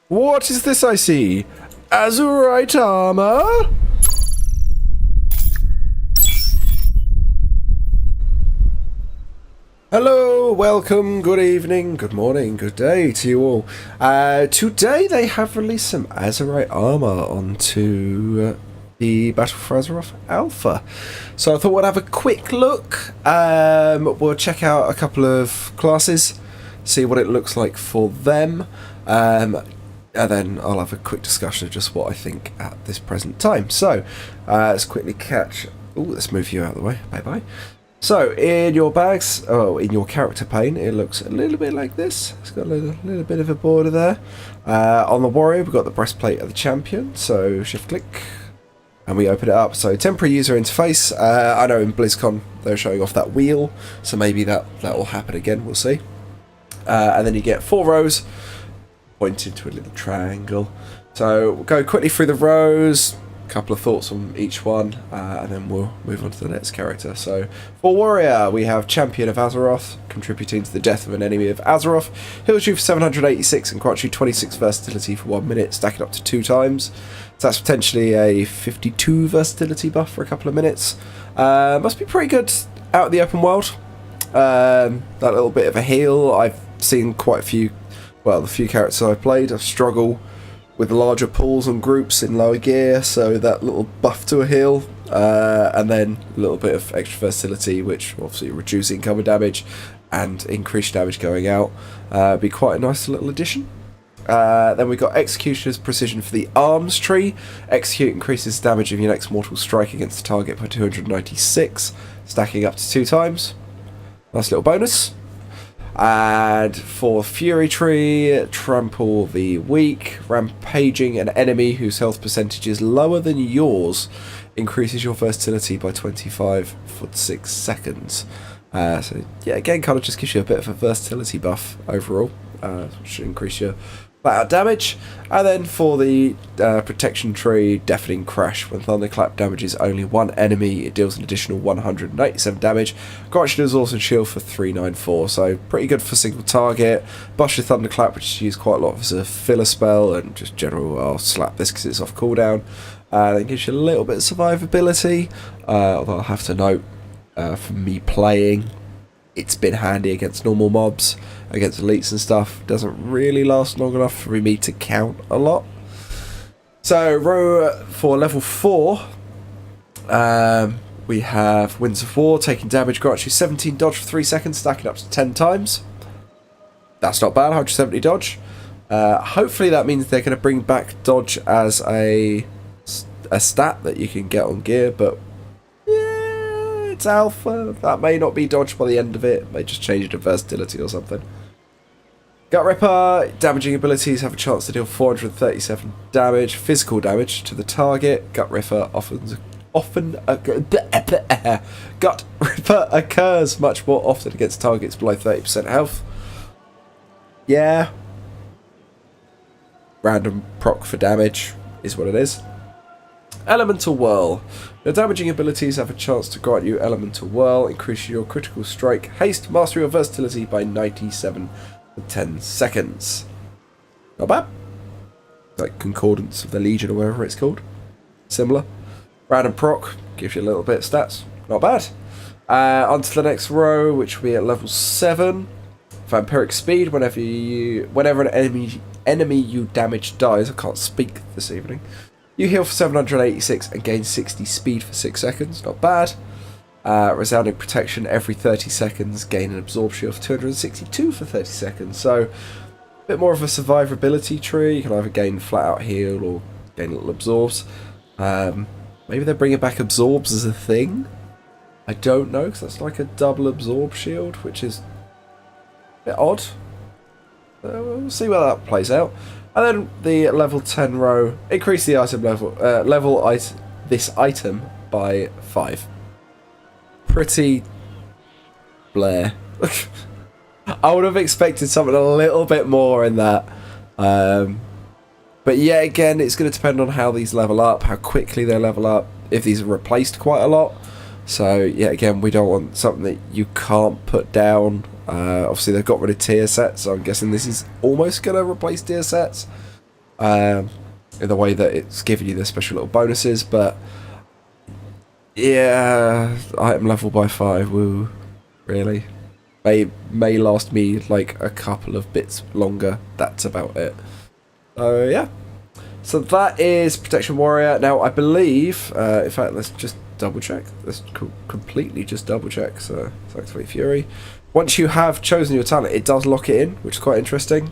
What is this I see? Azerite Armor? Hello, welcome, good evening, good morning, good day to you all. Today they have released some Azerite Armor onto the Battle for Azeroth Alpha. So I thought we'd have a quick look. We'll check out a couple of classes, see what it looks like for them. And then I'll have a quick discussion of just what I think at this present time. So, let's quickly catch... Ooh, let's move you out of the way. Bye-bye. So, in your bags, in your character pane, it looks a little bit like this. It's got a little bit of a border there. On the warrior, we've got the breastplate of the champion. So, shift-click, and we open it up. So, temporary user interface. I know in BlizzCon, they're showing off that wheel. So, maybe that will happen again. We'll see. And then you get 4 rows. Pointed to a little triangle. So we'll go quickly through the rows, a couple of thoughts on each one, and then we'll move on to the next character. So for warrior, we have Champion of Azeroth, contributing to the death of an enemy of Azeroth, heals you for 786 and grants you 26 versatility for 1 minute, stacking up to 2 times. So that's potentially a 52 versatility buff for a couple of minutes. Must be pretty good out in the open world. That little bit of a heal, I've seen quite a few. Well, the few characters I've played, I've struggled with larger pools and groups in lower gear, so that little buff to a heal, and then a little bit of extra versatility, which obviously reduces incoming damage and increased damage going out, be quite a nice little addition. Then we've got Executioner's Precision for the arms tree. Execute increases damage of your next mortal strike against the target by 296, stacking up to 2 times. Nice little bonus. And for Fury Tree, trample the weak, rampaging an enemy whose health percentage is lower than yours increases your versatility by 25 for 6 seconds. So yeah, again, kind of just gives you a bit of a versatility buff overall, which should increase your flat out damage. And then for the Protection Tree, Deafening Crash. When Thunderclap damages only one enemy, it deals an additional 187 damage. Grants you Exhaustion Shield for 394, so pretty good for single target. Bush your Thunderclap, which is used quite a lot as a filler spell, and just general, I'll slap this because it's off cooldown. It gives you a little bit of survivability, although I'll have to note, from me playing, it's been handy against normal mobs, against elites and stuff. Doesn't really last long enough for me to count a lot. So row for level 4, we have Winds of War. Taking damage grants you 17 dodge for 3 seconds, stacking up to 10 times. That's not bad, 170 dodge. Hopefully that means they're going to bring back dodge as a stat that you can get on gear, but it's alpha, that may not be dodged by the end of it, may just change it to versatility or something. Gut Ripper, damaging abilities have a chance to deal 437 damage, physical damage to the target. Gut Ripper Gut Ripper occurs much more often against targets below 30% health. Yeah. Random proc for damage is what it is. Elemental Whirl. Your damaging abilities have a chance to grant you Elemental Whirl, increase your critical strike, haste, mastery, or versatility by 97 for 10 seconds. Not bad. Like Concordance of the Legion or whatever it's called. Similar. Random proc, gives you a little bit of stats. Not bad. On to the next row, which will be at level 7. Vampiric Speed, whenever an enemy you damage dies. I can't speak this evening. You heal for 786 and gain 60 speed for 6 seconds. Not bad. Resounding Protection every 30 seconds. Gain an Absorb Shield for 262 for 30 seconds. So, a bit more of a survivability tree. You can either gain flat out heal or gain little absorbs. Maybe they're bringing back absorbs as a thing. I don't know, because that's like a double absorb shield, which is a bit odd. We'll see where that plays out. And then the level 10 row, increase the item this item by 5. Pretty Blair. I would have expected something a little bit more in that. But yeah, again, it's going to depend on how these level up, how quickly they level up, if these are replaced quite a lot. So yeah, again, we don't want something that you can't put down. Obviously, they've got rid of tier sets, so I'm guessing this is almost going to replace tier sets. in the way that it's giving you the special little bonuses, but yeah, item level by 5, woo, really. May last me like a couple of bits longer, that's about it. So yeah, so that is Protection Warrior. Now I believe, in fact let's just double check, let's completely just double check, so let's activate Fury. Once you have chosen your talent, it does lock it in, which is quite interesting.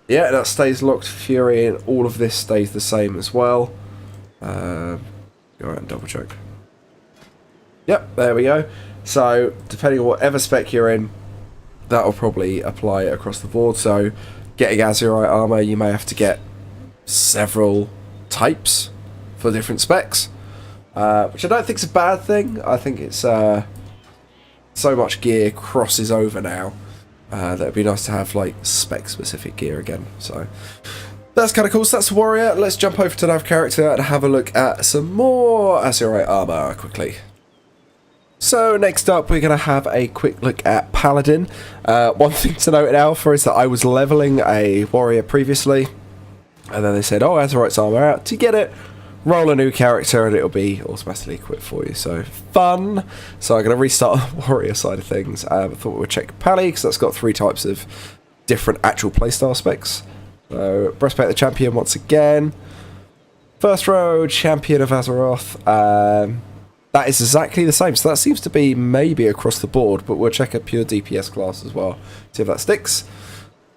Yeah, that stays locked for Fury, and all of this stays the same as well. Go ahead and double check. Yep, there we go. So, depending on whatever spec you're in, that will probably apply across the board. So, getting Azerite Armor, you may have to get several types for different specs, which I don't think is a bad thing. I think it's so much gear crosses over now that it'd be nice to have like spec-specific gear again. So that's kind of cool. So that's Warrior. Let's jump over to another character and have a look at some more Azerite Armor quickly. So next up, we're going to have a quick look at Paladin. One thing to note in Alpha is that I was leveling a Warrior previously, and then they said, oh, Azerite's Armor out. To get it, roll a new character and it'll be automatically equipped for you. So fun. So I'm going to restart the Warrior side of things. I thought we'd check Pally, because that's got 3 types of different actual playstyle specs. So Breastplate the Champion once again. First row, Champion of Azeroth. That is exactly the same. So that seems to be maybe across the board, but we'll check a pure DPS class as well. See if that sticks.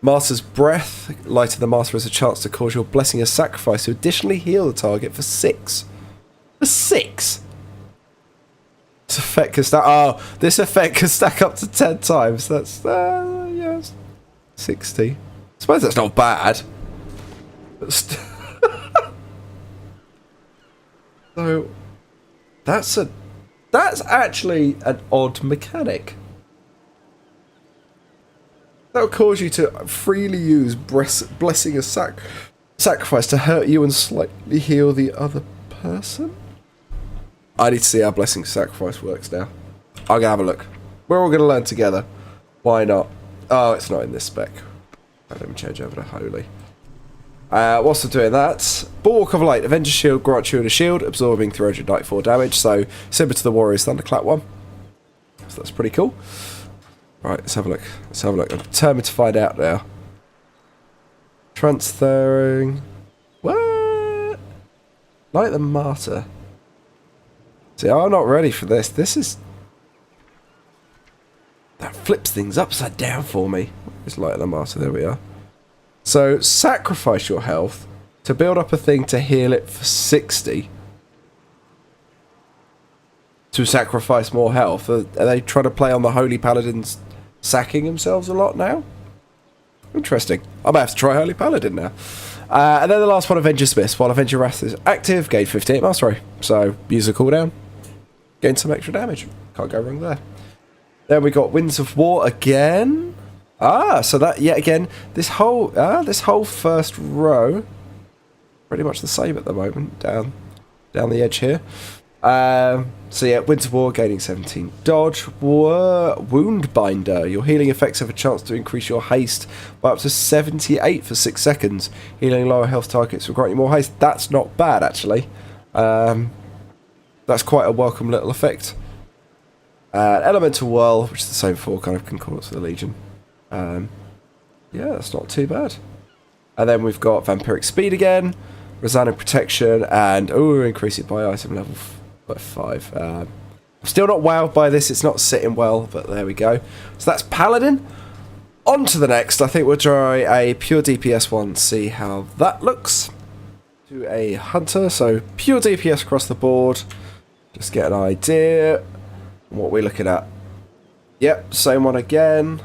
Master's Breath. Light of the Master has a chance to cause your blessing as sacrifice to additionally heal the target for 6. For 6? This effect can stack. Oh, this effect can stack up to 10 times. That's yeah, 60. I suppose that's not bad. So that's actually an odd mechanic. That'll cause you to freely use blessing as sacrifice to hurt you and slightly heal the other person. I need to see how blessing sacrifice works now. I'm gonna have a look. We're all gonna learn together. Why not? Oh, it's not in this spec. Let me change over to Holy. Whilst I'm doing that, Bulwark of Light, Avenger's Shield grants you a shield, absorbing 394 damage, so similar to the Warrior's Thunderclap one. So that's pretty cool. Right, let's have a look. Let's have a look. I'm determined to find out now. Transferring. What? Light the Martyr. See, I'm not ready for this. This is. That flips things upside down for me. It's Light the Martyr. There we are. So, sacrifice your health to build up a thing to heal it for 60. To sacrifice more health. Are they trying to play on the Holy Paladins sacking themselves a lot now? Interesting. I might have to try Holy Paladin now. And then the last one, Avenger Smith. While Avenger Wrath is active, gain 58 mastery. So, use a cooldown. Gain some extra damage. Can't go wrong there. Then we got Winds of War again. So that, yet again, this whole first row, pretty much the same at the moment, down the edge here. So yeah, Winds of War gaining 17 dodge. Wound Binder. Your healing effects have a chance to increase your haste by up to 78 for 6 seconds. Healing lower health targets will grant you more haste. That's not bad, actually. That's quite a welcome little effect. Elemental Whirl, which is the same for kind of Concordance of the Legion. Yeah, that's not too bad. And then we've got Vampiric Speed again, Resounding Protection, and increase it by item level by 5. I'm still not wowed by this. It's not sitting well, but there we go. So that's Paladin. On to the next. I think we'll try a pure DPS one, see how that looks. To a Hunter, so pure DPS across the board. Just get an idea of what we're looking at. Yep, same one again.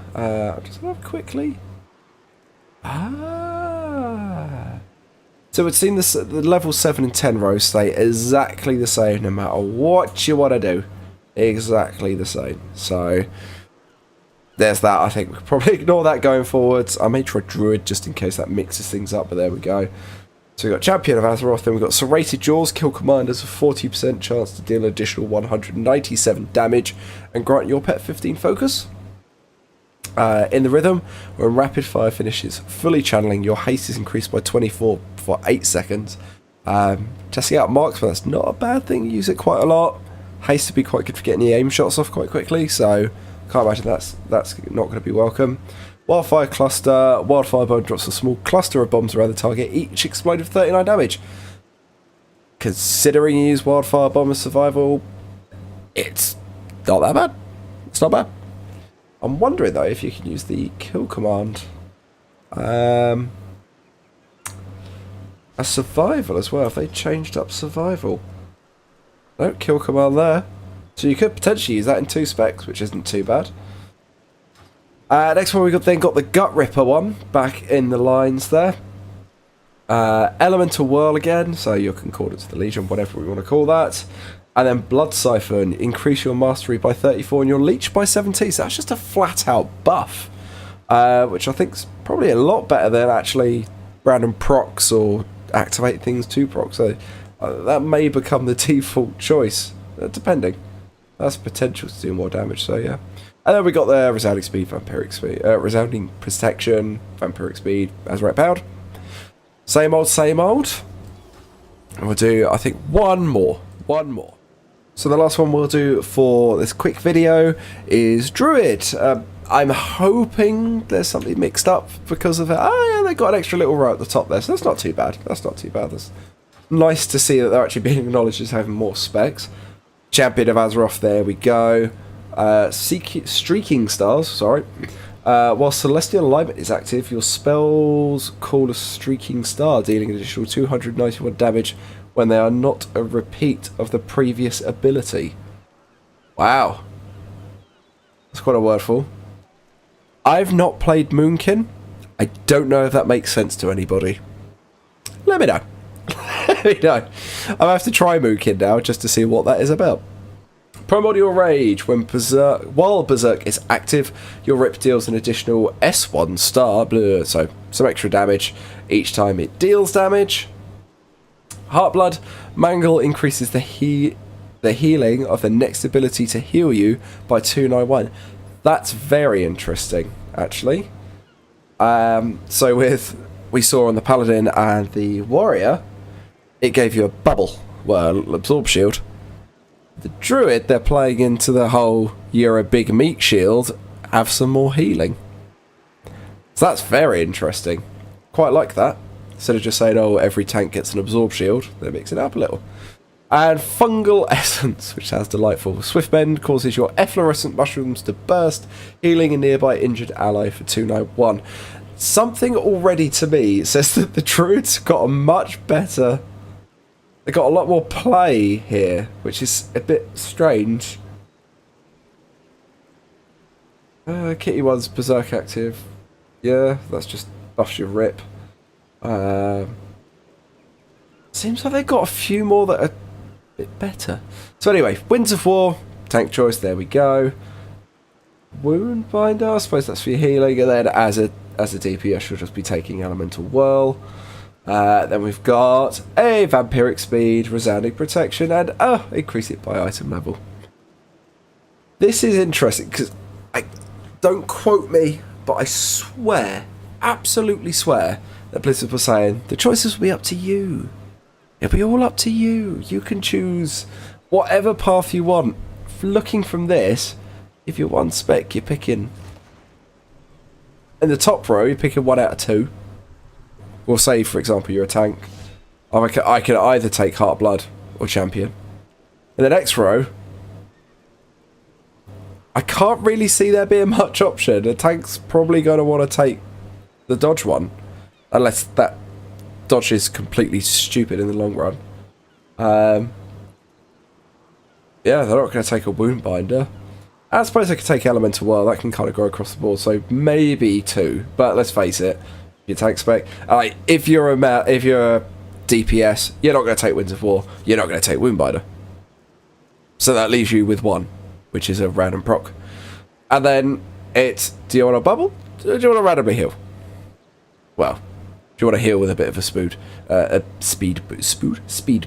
Just have quickly. So it's seen this, the level 7 and 10 rows stay exactly the same no matter what you want to do. Exactly the same. So there's that. I think we could probably ignore that going forwards. I may try Druid just in case that mixes things up, but there we go. So we've got Champion of Azeroth, then we've got Serrated Jaws, kill commanders with 40% chance to deal an additional 197 damage and grant your pet 15 focus. In the rhythm, when rapid fire finishes fully channeling, your haste is increased by 24 for 8 seconds. Testing out marksman, that's not a bad thing. Use it quite a lot. Haste to be quite good for getting the aim shots off quite quickly, so can't imagine that's not going to be welcome. Wildfire cluster, wildfire bomb drops a small cluster of bombs around the target, each explode of 39 damage. Considering you use wildfire bomb as survival, it's not that bad. It's not bad. I'm wondering though if you can use the kill command as survival as well. Have they changed up survival? No, kill command there. So you could potentially use that in 2 specs, which isn't too bad. Next one we got the Gut Ripper one back in the lines there. Elemental Whirl again, so your Concordance of the Legion, whatever we want to call that. And then Blood Siphon, increase your mastery by 34 and your leech by 17. So that's just a flat out buff, which I think is probably a lot better than actually random procs or activate things to proc. So that may become the default choice, depending. That's potential to do more damage, so yeah. And then we got the Resounding Speed, Vampiric Speed, Resounding Protection, Vampiric Speed, Azerite Powered. Same old, same old. And we'll do, I think, one more. So the last one we'll do for this quick video is Druid. I'm hoping there's something mixed up because of it. Oh yeah, they got an extra little row at the top there, so that's not too bad. That's nice to see that they're actually being acknowledged as having more specs. Champion of Azeroth, there we go. Streaking Stars, sorry. While Celestial Alignment is active, your spells call a Streaking Star, dealing an additional 291 damage when they are not a repeat of the previous ability. Wow. That's quite a wordful. I've not played Moonkin. I don't know if that makes sense to anybody. Let me know. Let me know. I'll have to try Moonkin now just to see what that is about. Primordial Rage. While Berserk is active, your Rip deals an additional S1 star, so some extra damage each time it deals damage. Heartblood. Mangle increases the healing of the next ability to heal you by 291. That's very interesting, actually. So we saw on the Paladin and the Warrior, it gave you a bubble, well, absorb shield. The Druid, they're playing into the whole, you're a big meat shield, have some more healing. So that's very interesting. Quite like that. Instead of just saying, oh, every tank gets an absorb shield, they mix it up a little. And Fungal Essence, which sounds delightful. Swift Bend causes your efflorescent mushrooms to burst, healing a nearby injured ally for 291. Something already to me says that the Druids got a much better... They got a lot more play here, which is a bit strange. Kitty 1's Berserk active. Yeah, that's just buffs your Rip. Seems like they got a few more that are a bit better. So anyway, Winds of War, tank choice, there we go. Wound Binder, I suppose that's for your healing, and then as a DPS should just be taking Elemental Whirl. Then we've got a Vampiric Speed, Resounding Protection, and increase it by item level. This is interesting because don't quote me, but I swear, absolutely swear, that Blizzard was saying the choices will be up to you. It'll be all up to you. You can choose whatever path you want. Looking from this, if you're one spec, you're picking in the top row, you're picking 1 out of 2. We'll say, for example, you're a tank. I can either take Heartblood or Champion. In the next row, I can't really see there being much option. The tank's probably going to want to take the dodge one, unless that dodge is completely stupid in the long run. Yeah, they're not going to take a Wound Binder. I suppose they could take Elemental Whirl. That can kind of go across the board, so maybe 2. But let's face it. Your tank spec. If you're a DPS, you're not going to take Winds of War. You're not going to take Woundbinder. So that leaves you with 1, which is a random proc. And then it's: do you want a bubble? Or do you want to randomly heal? Well, do you want to heal with a bit of a speed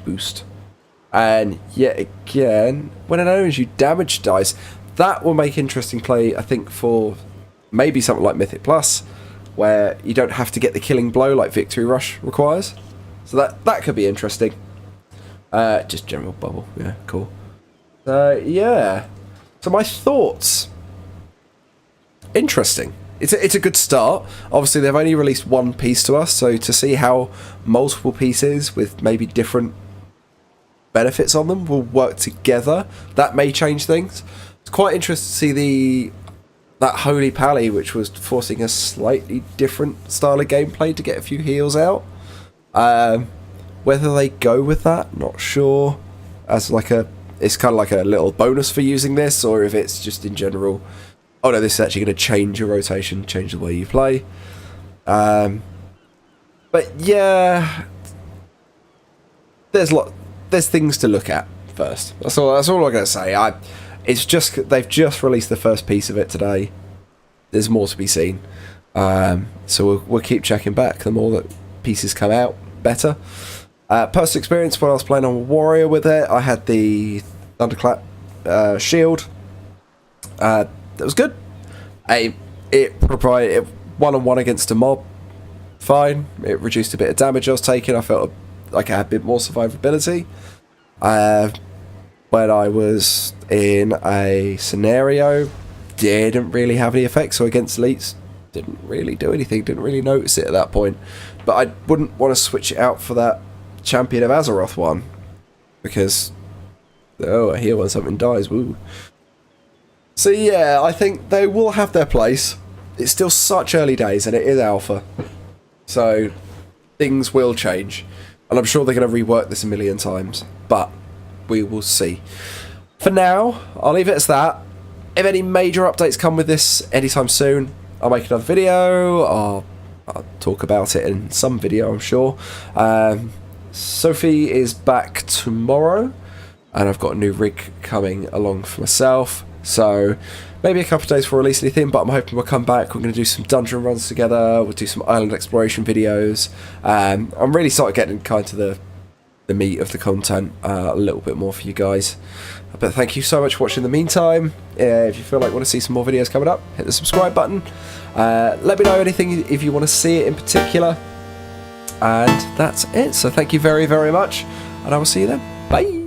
boost? And yet again, when it owns you damage dice, that will make interesting play. I think for maybe something like Mythic Plus, where you don't have to get the killing blow like Victory Rush requires. So that could be interesting. Just general bubble, yeah, cool. Yeah. So my thoughts. Interesting. It's a good start. Obviously, they've only released one piece to us, so to see how multiple pieces with maybe different benefits on them will work together, that may change things. It's quite interesting to see that Holy Pally, which was forcing a slightly different style of gameplay to get a few heals out. Whether they go with that, not sure. As like it's kind of like a little bonus for using this, or if it's just in general. Oh no, this is actually going to change your rotation, change the way you play. But yeah, there's things to look at first. That's all I'm going to say. They've just released the first piece of it today. There's more to be seen. So we'll keep checking back. The more that pieces come out, better. Personal experience when I was playing on Warrior with it, I had the Thunderclap shield. That was good. It provided one-on-one against a mob. Fine. It reduced a bit of damage I was taking. I felt like I had a bit more survivability. When I was in a scenario, didn't really have any effects. So against elites, didn't really do anything. Didn't really notice it at that point. But I wouldn't want to switch it out for that Champion of Azeroth one, because I hear when something dies. Woo. So yeah, I think they will have their place. It's still such early days, and it is alpha, so things will change, and I'm sure they're going to rework this a million times, but we will see. For now, I'll leave it as that. If any major updates come with this anytime soon, I'll make another video, or I'll talk about it in some video, I'm sure. Sophie is back tomorrow, and I've got a new rig coming along for myself. So maybe a couple of days before I release anything, but I'm hoping we'll come back. We're going to do some dungeon runs together. We'll do some island exploration videos. I'm really starting getting kind of the meat of the content a little bit more for you guys. But thank you so much for watching in the meantime. If you feel like you want to see some more videos coming up, hit the subscribe button. Let me know anything if you want to see it in particular. And that's it. So thank you very, very much. And I will see you then. Bye.